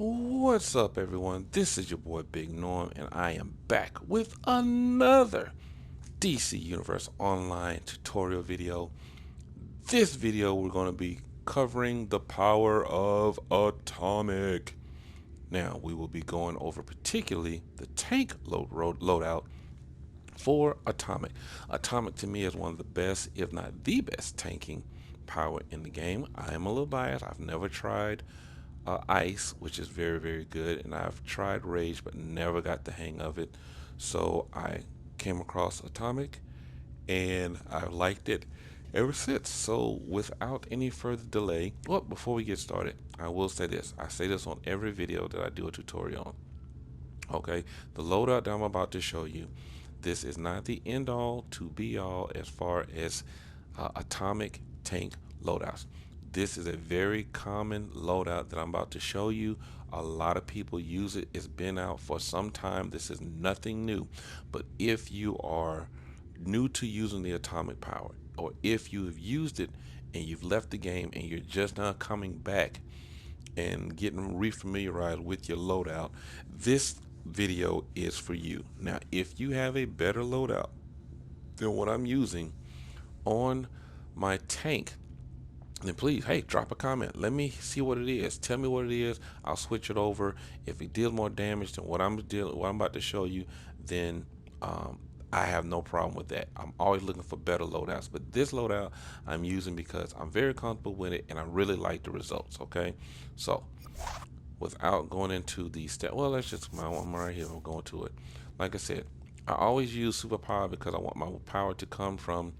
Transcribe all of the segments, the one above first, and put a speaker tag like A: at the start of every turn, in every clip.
A: What's up, everyone? This is your boy Big Norm, and I am back with another DC Universe Online tutorial video. This video, we're going to be covering the power of Atomic. Now, we will be going over particularly the tank loadout for Atomic. Atomic to me is one of the best, if not the best, tanking power in the game. I am a little biased. I've never tried Ice, which is very good, and I've tried Rage but never got the hang of it. So I came across Atomic and I've liked it ever since. So without any further delay, well, before we get started, I will say this. I say this on every video that I do a tutorial on. Okay, the loadout that I'm about to show you, this is not the end all to be all as far as Atomic tank loadouts. This is a very common loadout that I'm about to show you. A lot of people use it. It's been out for some time. This is nothing new. But if you are new to using the Atomic power, or if you have used it and you've left the game and you're just now coming back and getting refamiliarized with your loadout, this video is for you. Now, if you have a better loadout than what I'm using on my tank, then please, hey, drop a comment. Let me see what it is. Tell me what it is. I'll switch it over. If it deals more damage than what I'm about to show you, then I have no problem with that. I'm always looking for better loadouts, but this loadout I'm using because I'm very comfortable with it and I really like the results. Okay, so without going into the step, well, let's just my one right here. I'm going to it. Like I said, I always use superpower because I want my power to come from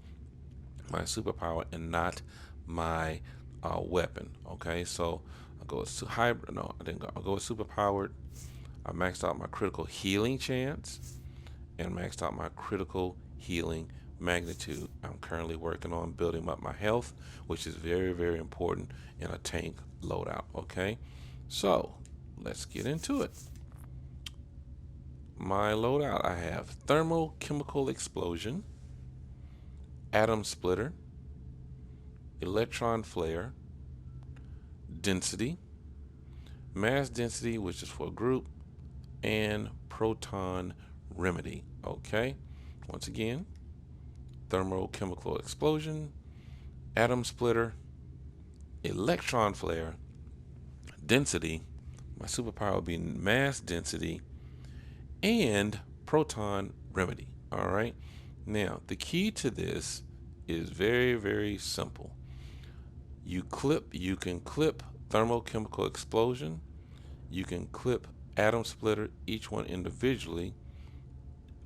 A: my superpower and not my weapon. Okay, so I'll go with hybrid. No, I didn't go. I'll go with super powered. I maxed out my critical healing chance and maxed out my critical healing magnitude. I'm currently working on building up my health, which is very important in a tank loadout. Okay, so let's get into it. My loadout, I have thermochemical explosion, atom splitter, electron flare, density, mass density, which is for a group, and proton remedy. Okay, once again, thermochemical explosion, atom splitter, electron flare, density. My superpower will be mass density and proton remedy. All right, now the key to this is very simple. You can clip thermochemical explosion, you can clip atom splitter, each one individually,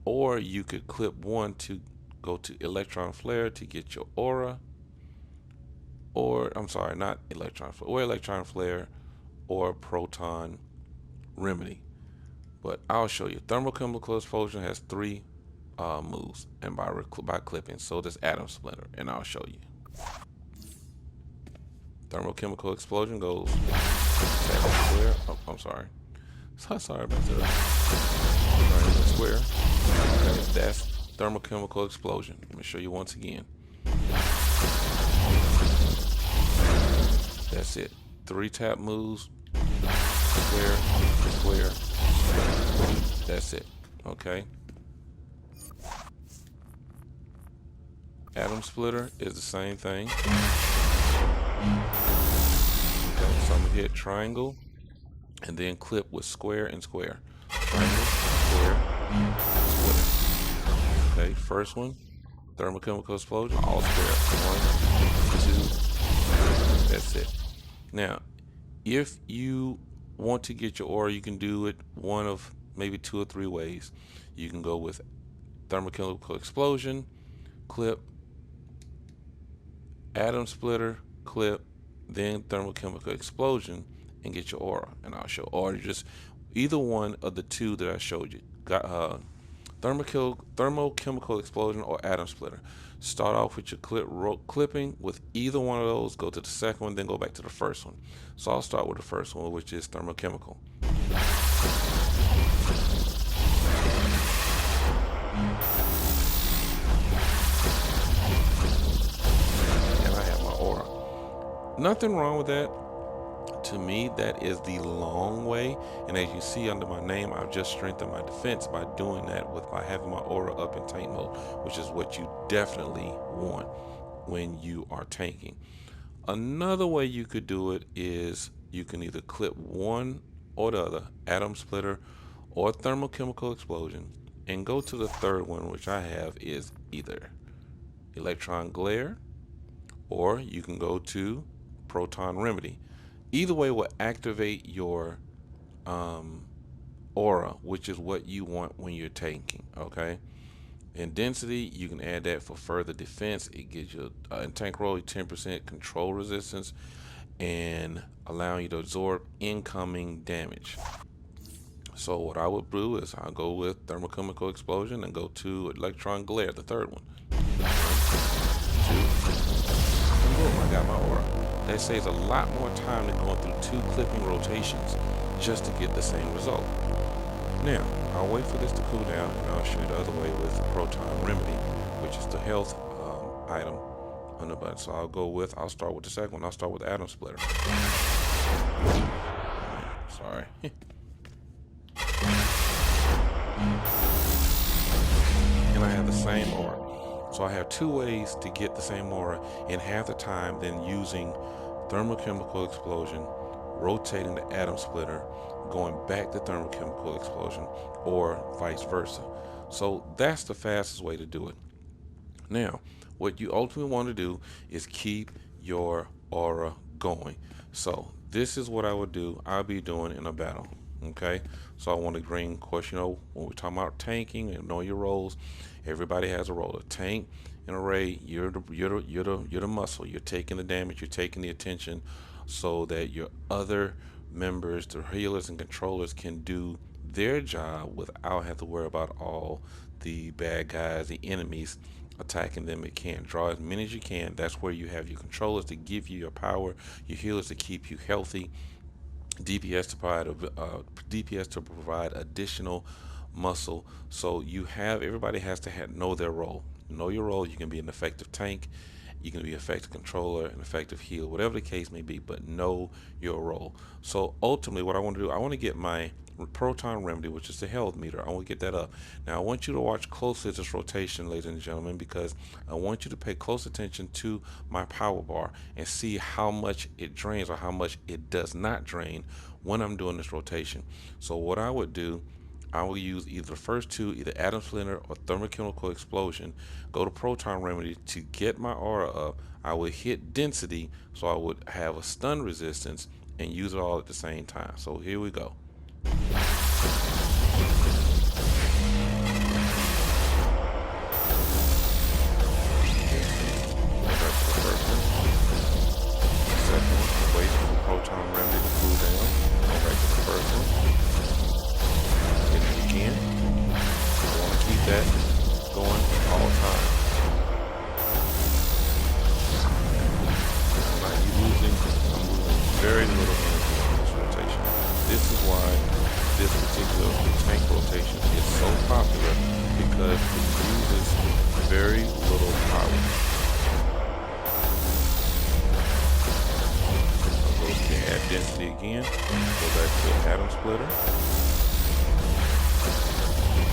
A: or you could clip one to go to electron flare to get your aura, or I'm sorry, not electron flare, or electron flare or proton remedy. But I'll show you. Thermochemical explosion has three moves, and by clipping, so does atom splitter, and I'll show you. Thermochemical explosion goes square. Oh, I'm sorry. Sorry about that. Right, square. Okay, that's thermochemical explosion. Let me show you once again. That's it. 3 tap moves. Square, square, square. That's it. Okay. Atom splitter is the same thing. Okay, so I'm gonna hit triangle and then clip with square and square. Triangle, square, square. Okay, first one, thermochemical explosion, all square. 1, 2, that's it. Now, if you want to get your aura, you can do it one of maybe 2 or 3 ways. You can go with thermochemical explosion, clip, atom splitter, clip, then thermochemical explosion, and get your aura. And I'll show, or just either one of the 2 that I showed you. Got thermochemical explosion or atom splitter. Start off with your clipping with either one of those. Go to the second one, then go back to the first one. So I'll start with the first one, which is thermochemical. And I have my aura. Nothing wrong with that. To To me, that is the long way. And as you see under my name, I've just strengthened my defense by doing that by having my aura up in tank mode, which is what you definitely want when you are tanking. Another way you could do it is you can either clip one or the other, atom splitter or thermochemical explosion, and go to the third one, which I have is either electron glare, or you can go to proton remedy. Either way will activate your aura, which is what you want when you're tanking. Okay. In density, you can add that for further defense. It gives you in tank roll 10% control resistance and allowing you to absorb incoming damage. So what I would do is I'll go with thermochemical explosion and go to electron glare, the third one. 1, 2, and boom, I got my aura. That saves a lot more time than going through 2 clipping rotations just to get the same result. Now, I'll wait for this to cool down and I'll show you the other way with proton remedy, which is the health item on the button. So I'll start with the second one. I'll start with atom splitter. Sorry. And I have the same aura. So I have 2 ways to get the same aura in half the time than using thermochemical explosion, rotating the atom splitter, going back to thermochemical explosion, or vice versa. So that's the fastest way to do it. Now, what you ultimately want to do is keep your aura going. So this is what I would do. I'll be doing in a battle. Okay, so I want to bring, of course, you know, when we're talking about tanking and know your roles, everybody has a role. A tank and a raid, you're the muscle. You're taking the damage, you're taking the attention, so that your other members, the healers and controllers, can do their job without having to worry about all the bad guys, the enemies attacking them. It can draw as many as you can. That's where you have your controllers to give you your power, your healers to keep you healthy, DPS to provide additional muscle. So everybody has to know their role. Know your role. You can be an effective tank, you can be an effective controller, an effective healer, whatever the case may be, but know your role. So ultimately what I want to do, I want to get my proton remedy, which is the health meter. I want to get that up. Now I want you to watch closely at this rotation, ladies and gentlemen, because I want you to pay close attention to my power bar and see how much it drains or how much it does not drain when I'm doing this rotation. So what I would do, I will use either the first 2, either atom splitter or thermochemical explosion, go to proton remedy to get my aura up. I would hit density, so I would have a stun resistance and use it all at the same time. So here we go. Proton remedy to cool down. Go back to the first one. Hit it again. I want to keep that going all the time. I'm losing very little energy on this rotation. This is why this particular tank rotation is so popular, because it uses very little power. Add density again, go back to atom splitter,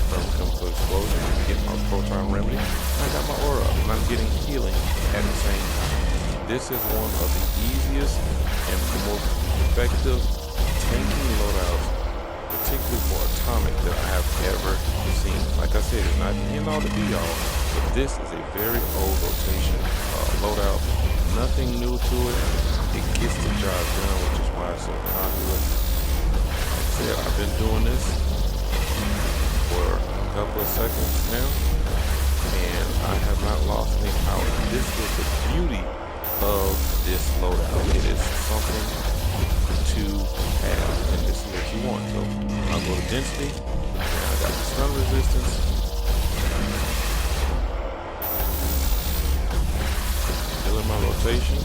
A: thermochemical explosion, get my proton remedy, and I got my aura up, and I'm getting healing at the same time. This is one of the easiest and most effective tanking loadouts, particularly for atomic, that I have ever seen. Like I said, it's not the end all to be all, but this is a very old rotation loadout. Nothing new to it. It gets the job done, which is why it's so popular. Like I said, I've been doing this for a couple of seconds now, and I have not lost any power. This is the beauty of this loadout. It is something to have, and this is what you want. So I'll go to density, and I got the stun resistance. Still in my rotation.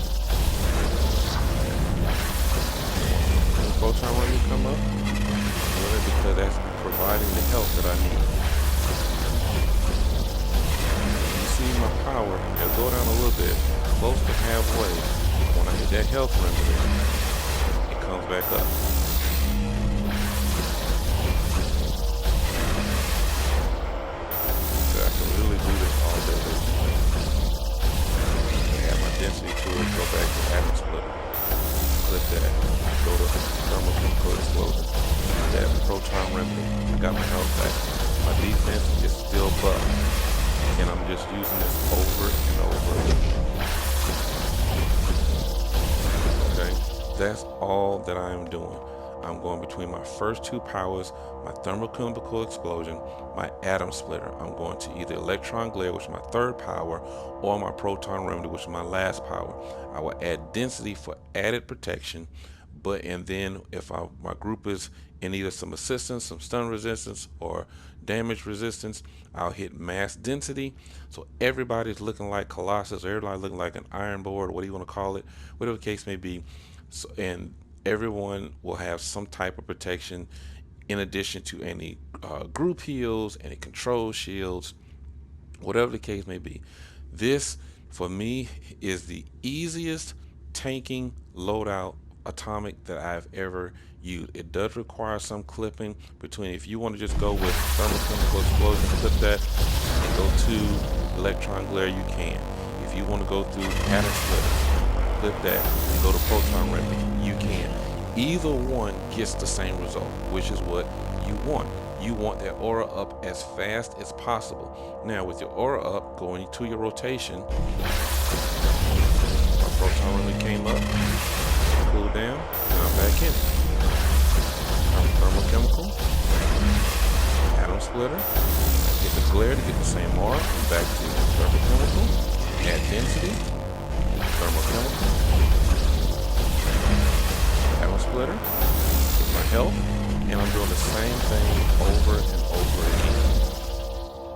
A: Proton when you come up, because that's providing the health that I need. You see my power, it'll go down a little bit, close to halfway. When I hit that health remedy, it comes back up. So I can really do this all day. Add my density to it, go back to atom splitter. Click that, go to thermal chemical explosion. That proton remedy. I got my health back. My defense is still buff. And I'm just using this over and over again. Okay, that's all that I am doing. I'm going between my first two powers, my thermochemical explosion, my atom splitter. I'm going to either electron glare, which is my third power, or my proton remedy, which is my last power. I will add density for added protection, and then if my group is in either some assistance, some stun resistance, or damage resistance, I'll hit mass density. So everybody's looking like Colossus, or everybody looking like an iron board, or what do you want to call it, whatever the case may be. So, and everyone will have some type of protection in addition to any group heals, any control shields, whatever the case may be. This, for me, is the easiest tanking loadout atomic that I've ever used. It does require some clipping between, if you want to just go with thermochemical explosion, clip that and go to electron glare, you can. If you want to go through atom splitter, clip that and go to proton remedy, you can. Either one gets the same result, which is what you want. You want that aura up as fast as possible. Now with your aura up, going to your rotation, my proton remedy came up, cool down, and I'm back in. I'm thermochemical, atom splitter, get the glare to get the same aura, back to thermochemical, add density, thermochemical, atom splitter, get my health, and I'm doing the same thing over and over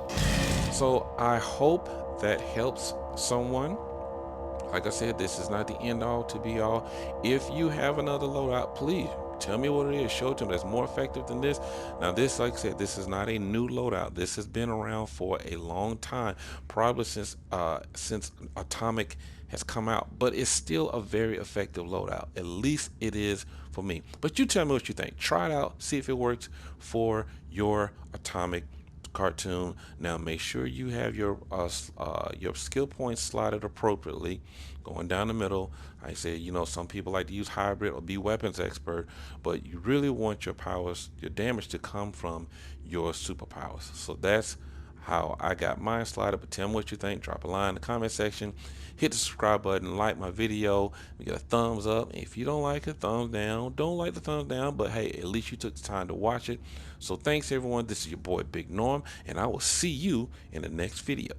A: again. So I hope that helps someone. Like I said, this is not the end all to be all. If you have another loadout, please tell me what it is. Show it to me that's more effective than this. Now this, like I said, this is not a new loadout. This has been around for a long time, probably since Atomic has come out, but it's still a very effective loadout. At least it is for me. But you tell me what you think. Try it out, see if it works for your Atomic cartoon. Now make sure you have your skill points slotted appropriately, going down the middle. I say, some people like to use hybrid or be weapons expert, but you really want your powers, your damage to come from your superpowers. So that's how I got mine slotted. But tell me what you think. Drop a line in the comment section, hit the subscribe button, like my video, we get a thumbs up. If you don't like it, thumbs down. Don't like the thumbs down, but hey, at least you took the time to watch it. So thanks everyone. This is your boy Big Norm, and I will see you in the next video.